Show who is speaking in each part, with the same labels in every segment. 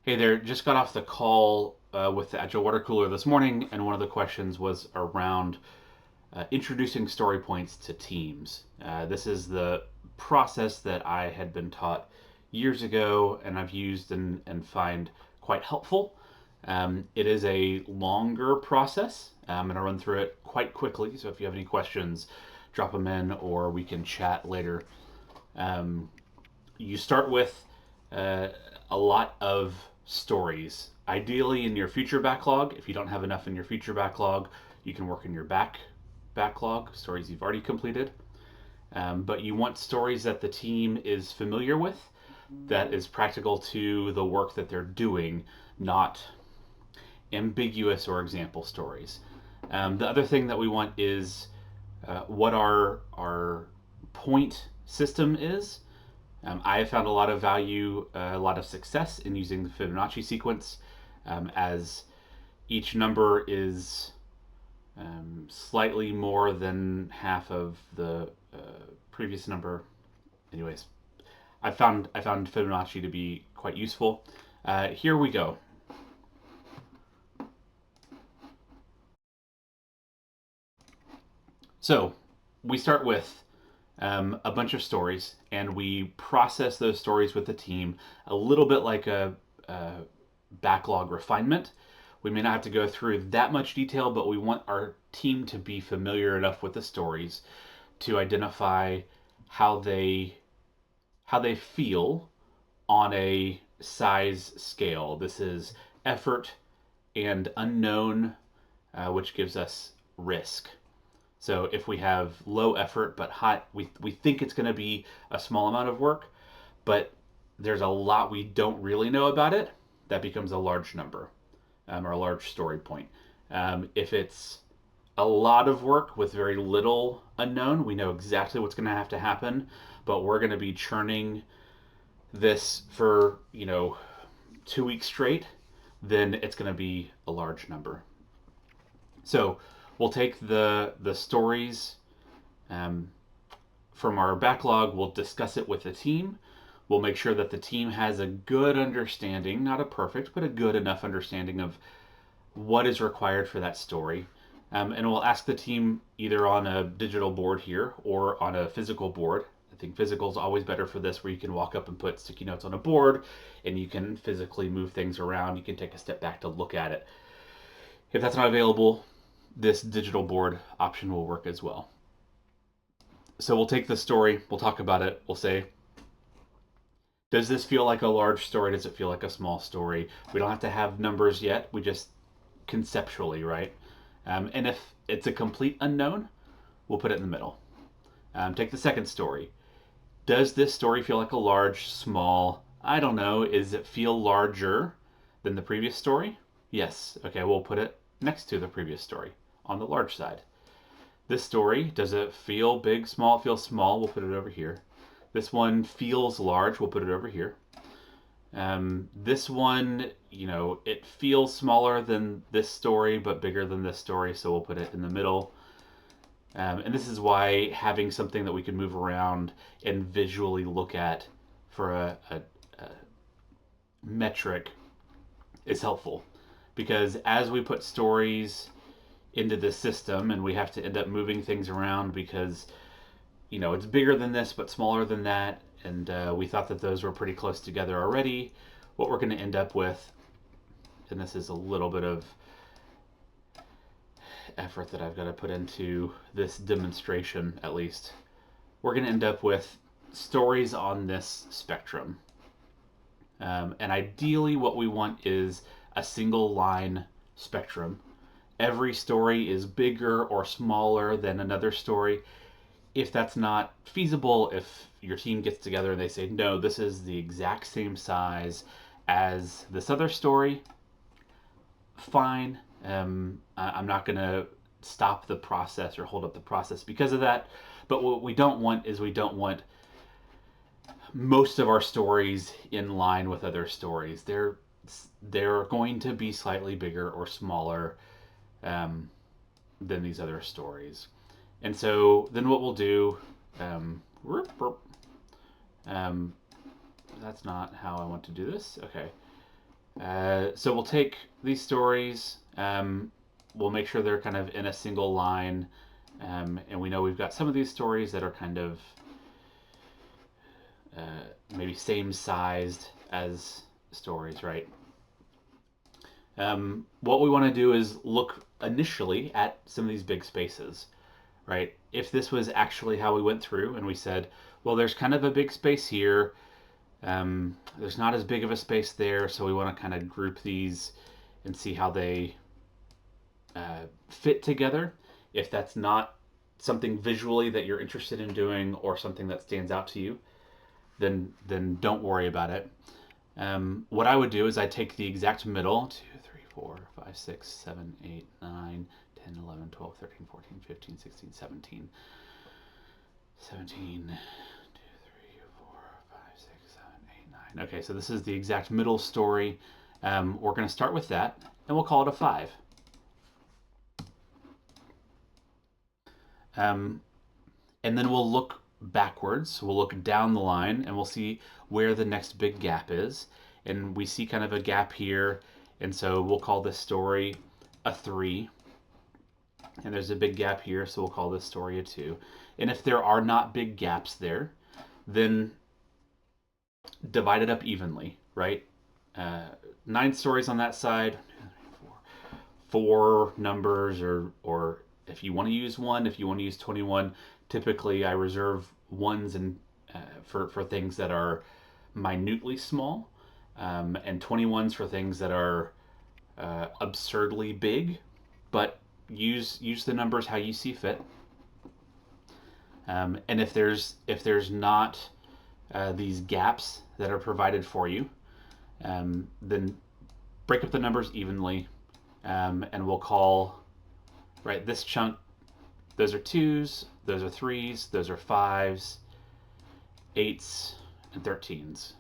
Speaker 1: Hey there, just got off the call with the Agile Water Cooler this morning, and one of the questions was around introducing story points to teams. This is the process that I had been taught years ago and I've used and find quite helpful. It is a longer process. I'm going to run through it quite quickly, so if you have any questions, drop them in or we can chat later. Um, you start with uh, a lot of stories. Ideally, in your future backlog. If you don't have enough in your future backlog, you can work in your backlog, stories you've already completed. But you want stories that the team is familiar with, that is practical to the work that they're doing, not ambiguous or example stories. The other thing that we want is what our point system is. I have found a lot of value, a lot of success in using the Fibonacci sequence, as each number is slightly more than half of the previous number. Anyways, I found Fibonacci to be quite useful. Here we go. So we start with a bunch of stories, and we process those stories with the team a little bit like a backlog refinement. We may not have to go through that much detail, but we want our team to be familiar enough with the stories to identify how they how they feel on a size scale. This is effort and unknown, which gives us risk. So if we have low effort but high, we think it's going to be a small amount of work, but there's a lot we don't really know about it. That becomes a large number, or a large story point. If it's a lot of work with very little unknown, we know exactly what's going to have to happen, but we're going to be churning this for 2 weeks straight. Then it's going to be a large number. So we'll take the stories um, from our backlog. We'll discuss it with the team. We'll make sure that the team has a good understanding, not a perfect, but a good enough understanding of what is required for that story. And we'll ask the team either on a digital board here or on a physical board. I think physical is always better for this, where you can walk up and put sticky notes on a board and you can physically move things around. You can take a step back to look at it. If that's not available, this digital board option will work as well. So we'll take the story, we'll talk about it, we'll say, does this feel like a large story? Does it feel like a small story? We don't have to have numbers yet. We just conceptually, right? And if it's a complete unknown, we'll put it in the middle. Take the second story. Does this story feel like a large, small? I don't know. Does it feel larger than the previous story? Yes. Okay, we'll put it next to the previous story on the large side. This story, does it feel big, small? It feels small. We'll put it over here. This one feels large. We'll put it over here. This one, it feels smaller than this story, but bigger than this story, so we'll put it in the middle. And this is why having something that we can move around and visually look at for a metric is helpful. Because as we put stories into the system and we have to end up moving things around because, it's bigger than this but smaller than that, and we thought that those were pretty close together already, what we're going to end up with, and this is a little bit of effort that I've got to put into this demonstration at least, we're going to end up with stories on this spectrum. And ideally, what we want is a single line spectrum. Every story is bigger or smaller than another story. If that's not feasible, if your team gets together and they say, no, this is the exact same size as this other story, fine. I'm not going to stop the process or hold up the process because of that. But what we don't want is we don't want most of our stories in line with other stories. They're going to be slightly bigger or smaller um, than these other stories. And so then what we'll do, um, um, that's not how I want to do this. Okay. So we'll take these stories. We'll make sure they're kind of in a single line. And we know we've got some of these stories that are kind of maybe same sized as stories, right? What we want to do is look initially at some of these big spaces, right? If this was actually how we went through and we said, well, there's kind of a big space here, there's not as big of a space there, so we want to kind of group these and see how they fit together. If that's not something visually that you're interested in doing or something that stands out to you, then don't worry about it. What I would do is I take the exact middle 2, 3, 4, 5, 6, 7, 8, 9, 10, 11, 12, 13, 14, 15, 16, 17. 17, 2, 3, 4, 5, 6, 7, 8, 9. Okay, so this is the exact middle story. We're going to start with that, and we'll call it a 5. And then we'll look backwards. We'll look down the line, and we'll see where the next big gap is. And we see kind of a gap here, and so we'll call this story a 3. And there's a big gap here, so we'll call this story a 2. And if there are not big gaps there, then divide it up evenly, right? 9 stories on that side, 4 numbers, or if you want to use 1, if you want to use 21. Typically I reserve ones and for things that are minutely small, and 21s for things that are absurdly big. But use the numbers how you see fit. And if there's not these gaps that are provided for you, then break up the numbers evenly, and we'll call, right, this chunk, those are 2s, those are 3s, those are 5s, 8s, and 13s.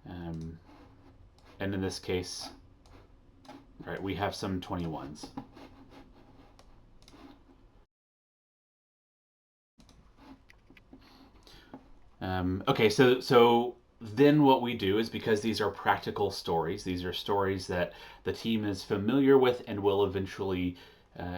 Speaker 1: And in this case, right, we have some 21s. Okay, so then what we do is, because these are practical stories, these are stories that the team is familiar with and will eventually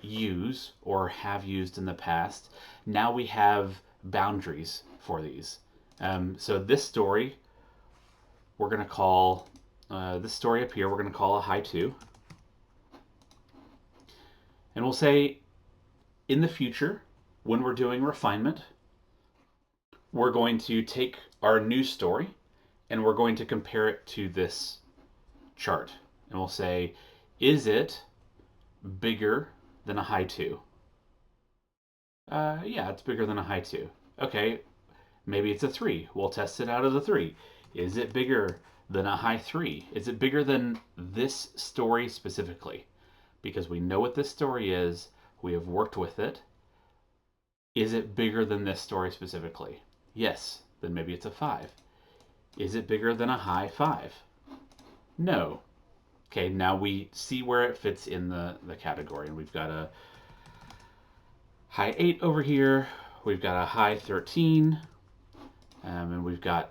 Speaker 1: use or have used in the past. Now we have boundaries for these. So this story, we're going to call, this story up here, we're going to call a high 2. And we'll say, in the future, when we're doing refinement, we're going to take our new story and we're going to compare it to this chart. And we'll say, is it bigger than a high 2? Yeah, it's bigger than a high 2. Okay, maybe it's a 3. We'll test it out as a 3. Is it bigger than a high 3? Is it bigger than this story specifically? Because we know what this story is, we have worked with it. Is it bigger than this story specifically? Yes, then maybe it's a 5. Is it bigger than a high 5? No. Okay, now we see where it fits in the category. And we've got a high 8 over here. We've got a high 13. And we've got,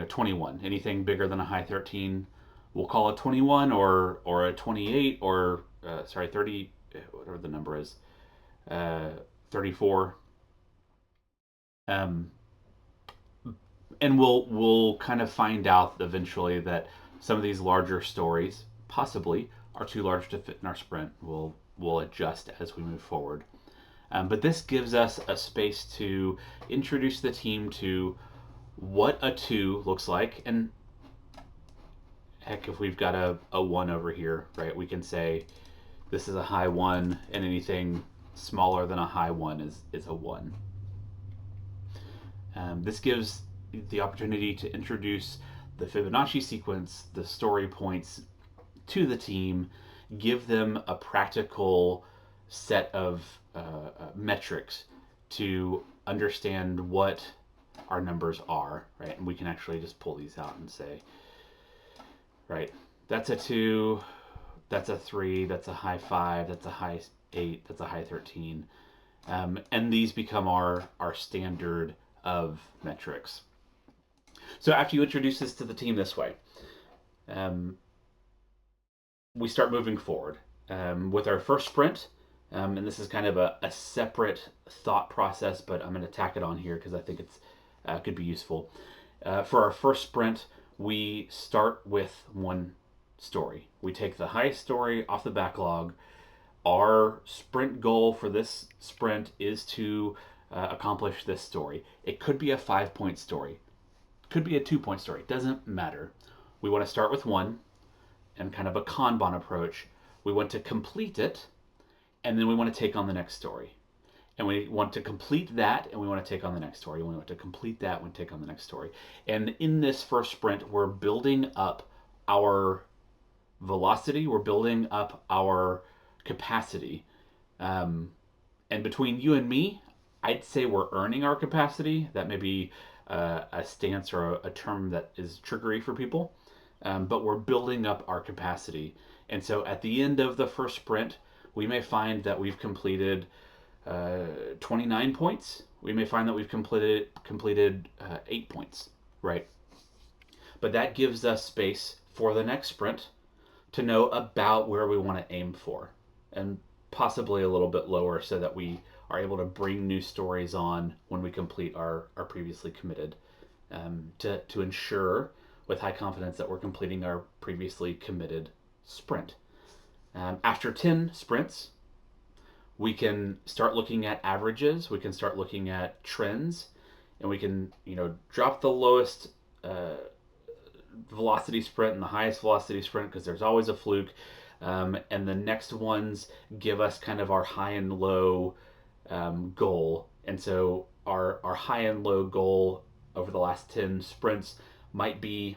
Speaker 1: 21. Anything bigger than a high 13, we'll call a 21 or a 28 or, 30, whatever the number is, 34. And we'll kind of find out eventually that some of these larger stories possibly are too large to fit in our sprint. We'll adjust as we move forward. But this gives us a space to introduce the team to what a 2 looks like. And heck, if we've got a 1 over here, right, we can say this is a high 1, and anything smaller than a high 1 is a 1. This gives the opportunity to introduce the Fibonacci sequence, the story points, to the team, give them a practical set of metrics to understand what our numbers are, right? And we can actually just pull these out and say, right, that's a 2, that's a 3, that's a high 5, that's a high 8, that's a high 13. And these become our standard of metrics. So after you introduce this to the team this way, um, we start moving forward with our first sprint. And this is kind of a separate thought process, but I'm going to tack it on here because I think it's could be useful. For our first sprint, we start with one story. We take the highest story off the backlog. Our sprint goal for this sprint is to accomplish this story. It could be a 5 point story, could be a 2 point story. It doesn't matter. We want to start with one and kind of a Kanban approach. We want to complete it, and then we want to take on the next story. And we want to complete that, and we want to take on the next story. We want to complete that, and take on the next story. And in this first sprint, we're building up our velocity, we're building up our capacity. And between you and me, I'd say we're earning our capacity. That may be a stance or a term that is triggery for people, but we're building up our capacity. And so at the end of the first sprint, we may find that we've completed 29 points. We may find that we've completed 8 points, right? But that gives us space for the next sprint to know about where we want to aim for, and possibly a little bit lower so that we are able to bring new stories on when we complete our previously committed, to ensure with high confidence that we're completing our previously committed sprint. After 10 sprints, we can start looking at averages, we can start looking at trends, and we can, drop the lowest velocity sprint and the highest velocity sprint because there's always a fluke. And the next ones give us kind of our high and low goal. And so our high and low goal over the last 10 sprints might be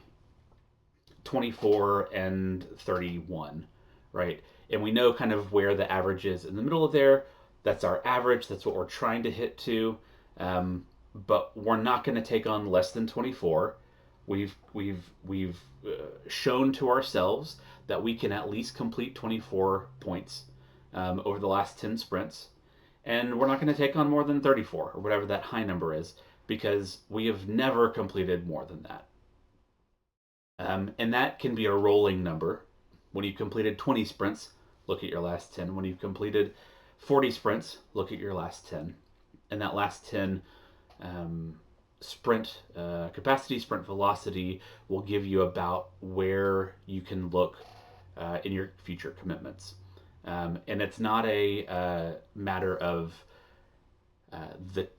Speaker 1: 24 and 31, right? And we know kind of where the average is in the middle of there. That's our average. That's what we're trying to hit to. But we're not going to take on less than 24. We've shown to ourselves that we can at least complete 24 points over the last 10 sprints, and we're not going to take on more than 34 or whatever that high number is because we have never completed more than that. And that can be a rolling number. When you've completed 20 sprints, look at your last 10. When you've completed 40 sprints, look at your last 10. And that last 10 sprint capacity, sprint velocity will give you about where you can look in your future commitments. And it's not a matter of the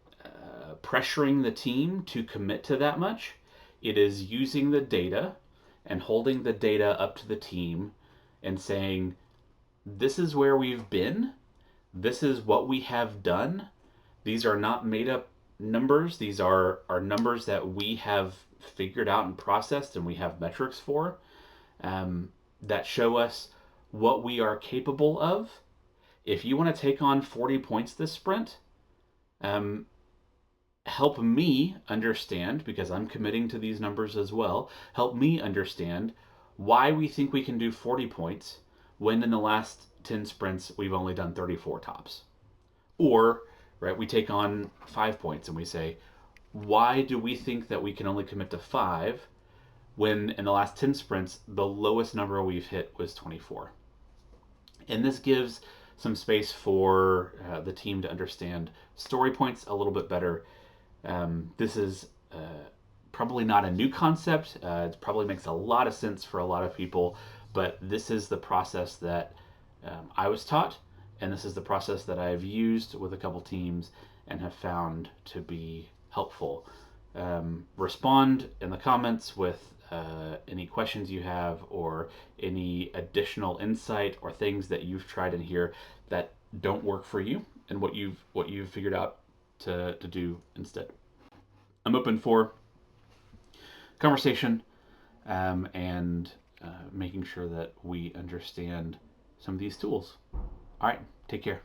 Speaker 1: pressuring the team to commit to that much. It is using the data and holding the data up to the team and saying, this is where we've been. This is what we have done. These are not made up numbers. These are numbers that we have figured out and processed and we have metrics for, that show us what we are capable of. If you want to take on 40 points this sprint, help me understand, because I'm committing to these numbers as well, help me understand why we think we can do 40 points when in the last 10 sprints we've only done 34 tops. Or, right, we take on 5 points and we say, why do we think that we can only commit to 5 when in the last 10 sprints the lowest number we've hit was 24? And this gives some space for the team to understand story points a little bit better. This is probably not a new concept. It probably makes a lot of sense for a lot of people, but this is the process that I was taught, and this is the process that I've used with a couple teams and have found to be helpful. Respond in the comments with any questions you have or any additional insight or things that you've tried in here that don't work for you and what you've figured out to do instead. I'm open for conversation, and making sure that we understand some of these tools. All right, take care.